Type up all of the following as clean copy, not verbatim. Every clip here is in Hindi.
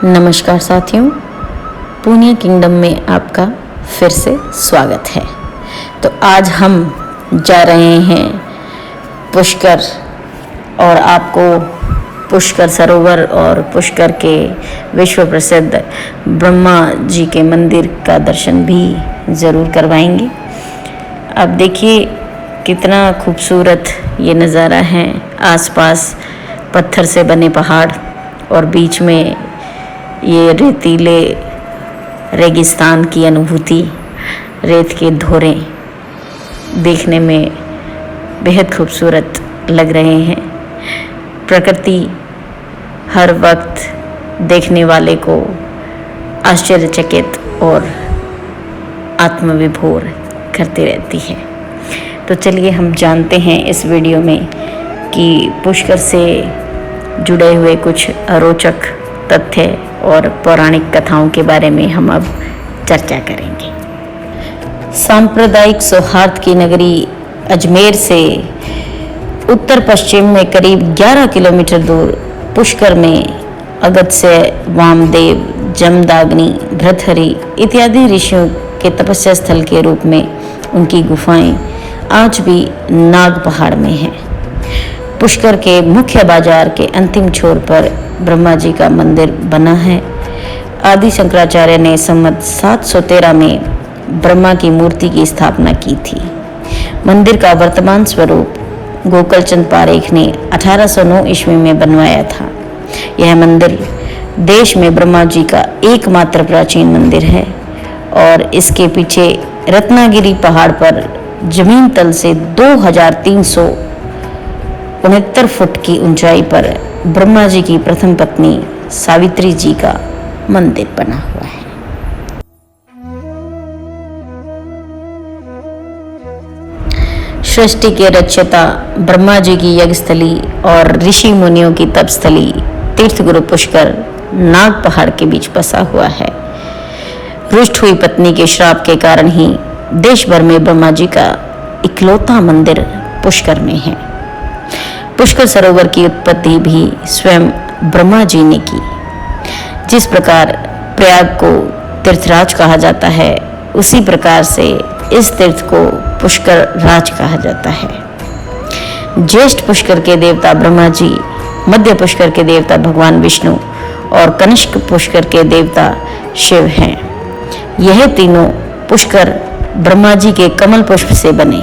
नमस्कार साथियों, पुण्य किंगडम में आपका फिर से स्वागत है। तो आज हम जा रहे हैं पुष्कर और आपको पुष्कर सरोवर और पुष्कर के विश्व प्रसिद्ध ब्रह्मा जी के मंदिर का दर्शन भी ज़रूर करवाएंगे। अब देखिए कितना खूबसूरत ये नज़ारा है। आसपास पत्थर से बने पहाड़ और बीच में ये रेतीले रेगिस्तान की अनुभूति, रेत के धोरे देखने में बेहद खूबसूरत लग रहे हैं। प्रकृति हर वक्त देखने वाले को आश्चर्यचकित और आत्मविभोर करती रहती है। तो चलिए हम जानते हैं इस वीडियो में कि पुष्कर से जुड़े हुए कुछ रोचक तथ्य और पौराणिक कथाओं के बारे में हम अब चर्चा करेंगे। सांप्रदायिक सौहार्द की नगरी अजमेर से उत्तर पश्चिम में करीब 11 किलोमीटर दूर पुष्कर में अगस्त्य, वामदेव, जमदाग्नि, भृतहरि इत्यादि ऋषियों के तपस्या स्थल के रूप में उनकी गुफाएं आज भी नाग पहाड़ में हैं। पुष्कर के मुख्य बाजार के अंतिम छोर पर ब्रह्मा जी का मंदिर बना है। आदि शंकराचार्य ने संवत 713 में ब्रह्मा की मूर्ति की स्थापना की थी। मंदिर का वर्तमान स्वरूप गोकलचंद पारेख ने 1809 ईस्वी में बनवाया था। यह मंदिर देश में ब्रह्मा जी का एकमात्र प्राचीन मंदिर है और इसके पीछे रत्नागिरी पहाड़ पर जमीन तल से 2369 फुट की ऊंचाई पर ब्रह्मा जी की प्रथम पत्नी सावित्री जी का मंदिर बना हुआ है। सृष्टि के रचयिता ब्रह्मा जी की यज्ञस्थली और ऋषि मुनियों की तपस्थली तीर्थगुरु पुष्कर नाग पहाड़ के बीच बसा हुआ है। रुष्ट हुई पत्नी के श्राप के कारण ही देश भर में ब्रह्मा जी का इकलौता मंदिर पुष्कर में है। पुष्कर सरोवर की उत्पत्ति भी स्वयं ब्रह्मा जी ने की। जिस प्रकार प्रयाग को तीर्थराज कहा जाता है, उसी प्रकार से इस तीर्थ को पुष्कर राज कहा जाता है। ज्येष्ठ पुष्कर के देवता ब्रह्मा जी, मध्य पुष्कर के देवता भगवान विष्णु और कनिष्क पुष्कर के देवता शिव हैं। यह तीनों पुष्कर ब्रह्मा जी के कमल पुष्प से बने।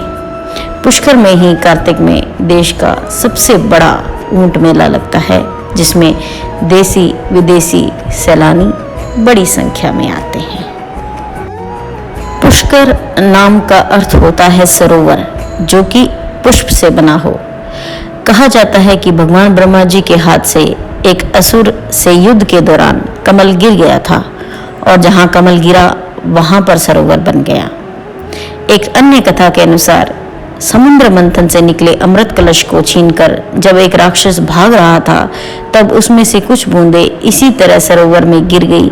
पुष्कर में ही कार्तिक में देश का सबसे बड़ा ऊंट मेला लगता है, जिसमें देसी विदेशी सैलानी बड़ी संख्या में आते हैं। पुष्कर नाम का अर्थ होता है सरोवर, जो कि पुष्प से बना हो। कहा जाता है कि भगवान ब्रह्मा जी के हाथ से एक असुर से युद्ध के दौरान कमल गिर गया था और जहां कमल गिरा वहां पर सरोवर बन गया। एक अन्य कथा के अनुसार समुद्र मंथन से निकले अमृत कलश को छीनकर जब एक राक्षस भाग रहा था, तब उसमें से कुछ बूंदें इसी तरह सरोवर में गिर गई।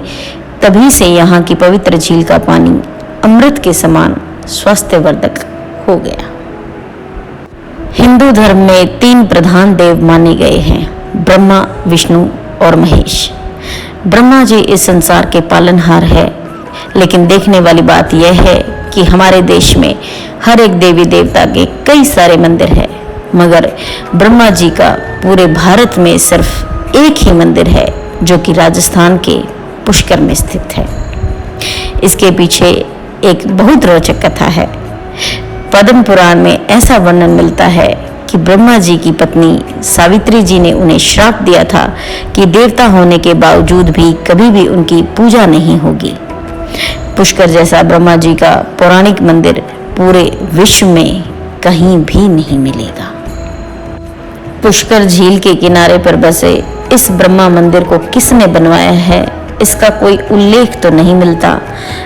तभी से यहाँ की पवित्र झील का पानी अमृत के समान स्वास्थ्यवर्धक हो गया। हिंदू धर्म में 3 प्रधान देव माने गए हैं, ब्रह्मा, विष्णु और महेश। ब्रह्मा जी इस संसार के पालनहार है, लेकिन देखने वाली बात यह है कि हमारे देश में हर एक देवी देवता के कई सारे मंदिर हैं, मगर ब्रह्मा जी का पूरे भारत में सिर्फ एक ही मंदिर है, जो कि राजस्थान के पुष्कर में स्थित है। इसके पीछे एक बहुत रोचक कथा है। पद्म पुराण में ऐसा वर्णन मिलता है कि ब्रह्मा जी की पत्नी सावित्री जी ने उन्हें श्राप दिया था कि देवता होने के बावजूद भी कभी भी उनकी पूजा नहीं होगी। पुष्कर जैसा ब्रह्मा जी का पौराणिक मंदिर पूरे विश्व में कहीं भी नहीं मिलेगा। पुष्कर झील के किनारे पर बसे इस ब्रह्मा मंदिर को किसने बनवाया है, इसका कोई उल्लेख तो नहीं मिलता,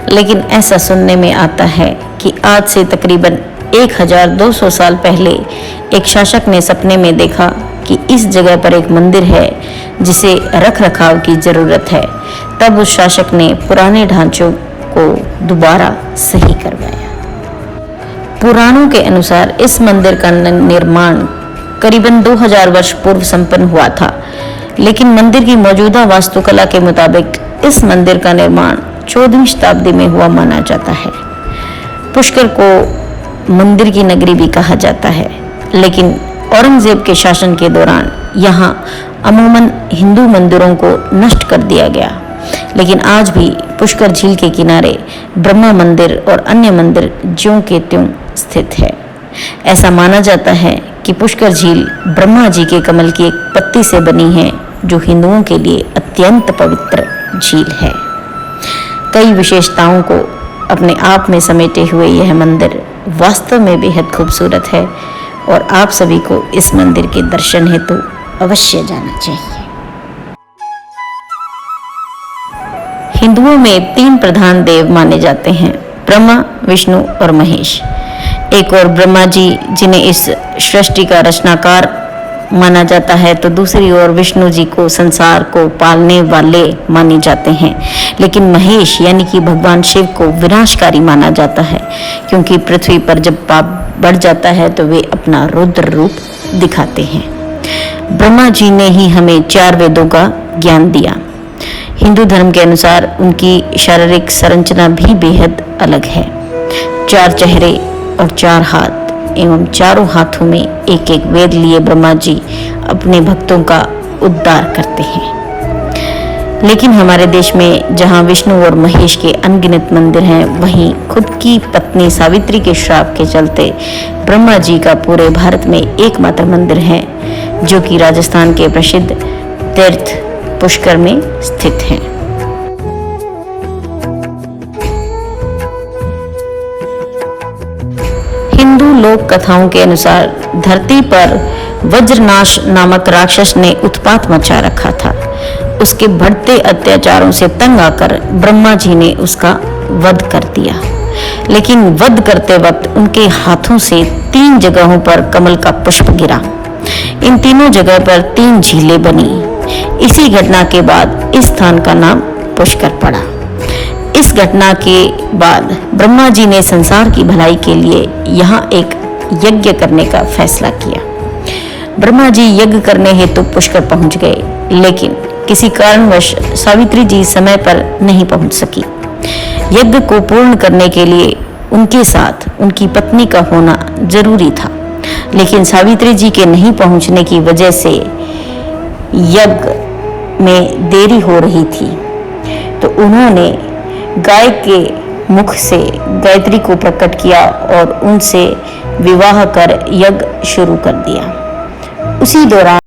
लेकिन ऐसा सुनने में आता है कि आज से तकरीबन 1200 साल पहले एक शासक ने सपने में देखा कि इस जगह पर एक मंदिर है जिसे रख रखाव की जरूरत है। तब उस शासक ने पुराने ढांचों को दोबारा सही करवाया। पुराणों के अनुसार इस मंदिर का निर्माण करीबन 2000 वर्ष पूर्व संपन्न हुआ था, लेकिन मंदिर की मौजूदा वास्तुकला के मुताबिक इस मंदिर का निर्माण 14वीं शताब्दी में हुआ माना जाता है। पुष्कर को मंदिर की नगरी भी कहा जाता है, लेकिन औरंगजेब के शासन के दौरान यहाँ अमूमन हिंदू मंदिरों को नष्ट कर दिया गया। लेकिन आज भी पुष्कर झील के किनारे ब्रह्मा मंदिर और अन्य मंदिर ज्यों के त्यों स्थित है। ऐसा माना जाता है कि पुष्कर झील ब्रह्मा जी के कमल की एक पत्ती से बनी है, जो हिंदुओं के लिए अत्यंत पवित्र झील है। कई विशेषताओं को अपने आप में समेटे हुए यह मंदिर वास्तव में बेहद खूबसूरत है और आप सभी को इस मंदिर के दर्शन हेतु अवश्य जाना चाहिए। हिंदुओं में 3 प्रधान देव माने जाते हैं, ब्रह्मा, विष्णु और महेश। एक और ब्रह्मा जी जिन्हें इस सृष्टि का रचनाकार माना जाता है, तो दूसरी ओर विष्णु जी को संसार को पालने वाले माने जाते हैं। लेकिन महेश यानी कि भगवान शिव को विनाशकारी माना जाता है, क्योंकि पृथ्वी पर जब पाप बढ़ जाता है तो वे अपना रुद्र रूप दिखाते हैं। ब्रह्मा जी ने ही हमें 4 वेदों का ज्ञान दिया। हिंदू धर्म के अनुसार उनकी शारीरिक संरचना भी बेहद अलग है। 4 चेहरे और 4 हाथ एवं चारों हाथों में एक एक वेद लिए ब्रह्मा जी अपने भक्तों का उद्धार करते हैं। लेकिन हमारे देश में जहां विष्णु और महेश के अनगिनत मंदिर हैं, वहीं खुद की पत्नी सावित्री के श्राप के चलते ब्रह्मा जी का पूरे भारत में एकमात्र मंदिर है, जो कि राजस्थान के प्रसिद्ध तीर्थ पुष्कर में स्थित है। हिंदू लोक कथाओं के अनुसार धरती पर वज्रनाश नामक राक्षस ने उत्पात मचा रखा था। उसके बढ़ते अत्याचारों से तंग आकर ब्रह्मा जी ने उसका वध कर दिया। लेकिन वध करते वक्त उनके हाथों से 3 जगहों पर कमल का पुष्प गिरा। इन तीनों जगह पर 3 झीलें बनी। इसी घटना के बाद इस स्थान का नाम पुष्कर पड़ा। इस घटना के बाद ब्रह्मा जी ने संसार की भलाई के लिए यहाँ एक यज्ञ करने का फैसला किया। ब्रह्मा जी यज्ञ करने हेतु पुष्कर पहुंच गए, लेकिन किसी कारणवश सावित्री जी समय पर नहीं पहुंच सकी। यज्ञ को पूर्ण करने के लिए उनके साथ उनकी पत्नी का होना जरूरी था, लेकिन सावित्री जी के नहीं पहुंचने की वजह से यज्ञ में देरी हो रही थी। तो उन्होंने गाय के मुख से गायत्री को प्रकट किया और उनसे विवाह कर यज्ञ शुरू कर दिया। उसी दौरान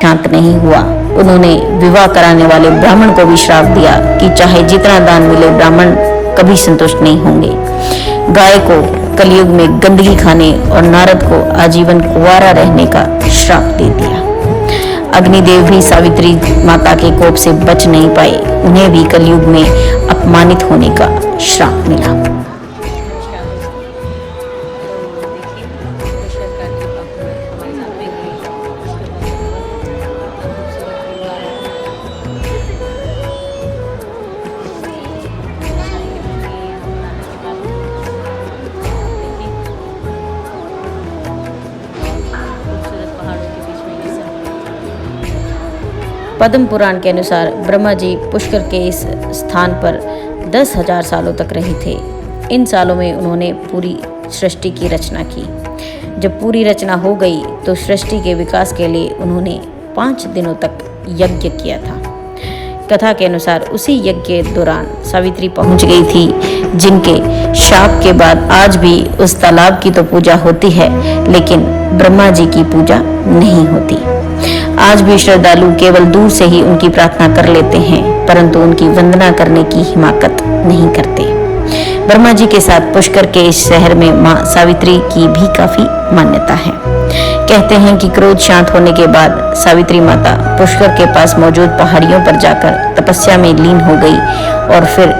शांत नहीं हुआ। उन्होंने विवाह कराने वाले ब्राह्मण को भी श्राप दिया कि चाहे जितना दान मिले ब्राह्मण कभी संतुष्ट नहीं होंगे। गाय को कलयुग में गंदगी खाने और नारद को आजीवन कुंवारा रहने का श्राप दे दिया। अग्निदेव भी सावित्री माता के कोप से बच नहीं पाए। उन्हें भी कलयुग में अपमानित होने का श्राप मिला। पद्म पुराण के अनुसार ब्रह्मा जी पुष्कर के इस स्थान पर 10,000 सालों तक रहे थे। इन सालों में उन्होंने पूरी सृष्टि की रचना की। जब पूरी रचना हो गई तो सृष्टि के विकास के लिए उन्होंने 5 दिनों तक यज्ञ किया था। कथा के अनुसार उसी यज्ञ के दौरान सावित्री पहुंच गई थी, जिनके शाप के बाद आज भी उस तालाब की तो पूजा होती है, लेकिन ब्रह्मा जी की पूजा नहीं होती। आज भी श्रद्धालु केवल दूर से ही उनकी प्रार्थना कर लेते हैं, परंतु उनकी वंदना करने की हिमाकत नहीं करते। ब्रह्मा जी के साथ पुष्कर के इस शहर में मां सावित्री की भी काफी मान्यता है। कहते हैं कि क्रोध शांत होने के बाद सावित्री माता पुष्कर के पास मौजूद पहाड़ियों पर जाकर तपस्या में लीन हो गई और फिर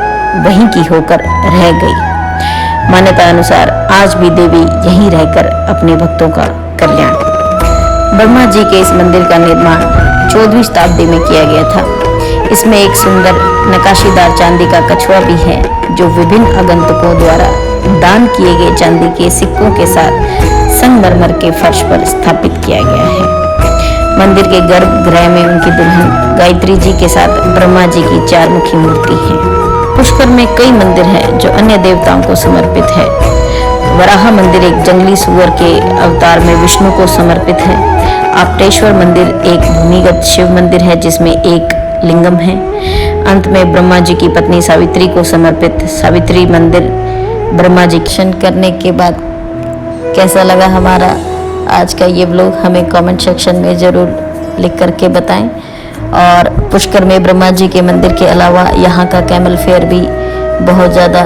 वहीं की होकर रह गई। मान्यता अनुसार आज भी देवी यहीं रहकर अपने भक्तों का कल्याण। ब्रह्मा जी के इस मंदिर का निर्माण 14वीं शताब्दी में किया गया था। इसमें एक सुंदर नक्काशीदार चांदी का कछुआ भी है, जो विभिन्न आगंतुकों द्वारा दान किए गए चांदी के सिक्कों के साथ संगमरमर के फर्श पर स्थापित किया गया है। मंदिर के गर्भगृह में उनकी दुल्हन गायत्री जी के साथ ब्रह्मा जी की 4 मुखी मूर्ति है। पुष्कर में कई मंदिर हैं जो अन्य देवताओं को समर्पित है। वराह मंदिर एक जंगली सुअर के अवतार में विष्णु को समर्पित है। आपटेश्वर मंदिर एक भूमिगत शिव मंदिर है जिसमें एक लिंगम है। अंत में ब्रह्मा जी की पत्नी सावित्री को समर्पित सावित्री मंदिर ब्रह्मा जी दर्शन करने के बाद कैसा लगा हमारा आज का ये व्लॉग हमें कमेंट सेक्शन में ज़रूर लिख करके बताएं। और पुष्कर में ब्रह्मा जी के मंदिर के अलावा यहाँ का कैमल फेयर भी बहुत ज़्यादा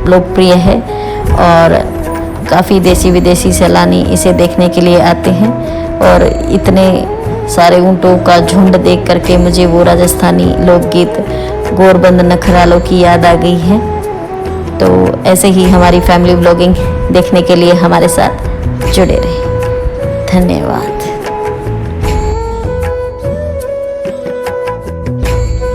लोकप्रिय है और काफ़ी देसी विदेशी सैलानी इसे देखने के लिए आते हैं। और इतने सारे ऊँटों का झुंड देख करके मुझे वो राजस्थानी लोकगीत गोरबंद नखरालों की याद आ गई है। तो ऐसे ही हमारी फैमिली व्लॉगिंग देखने के लिए हमारे साथ जुड़े रहे। धन्यवाद।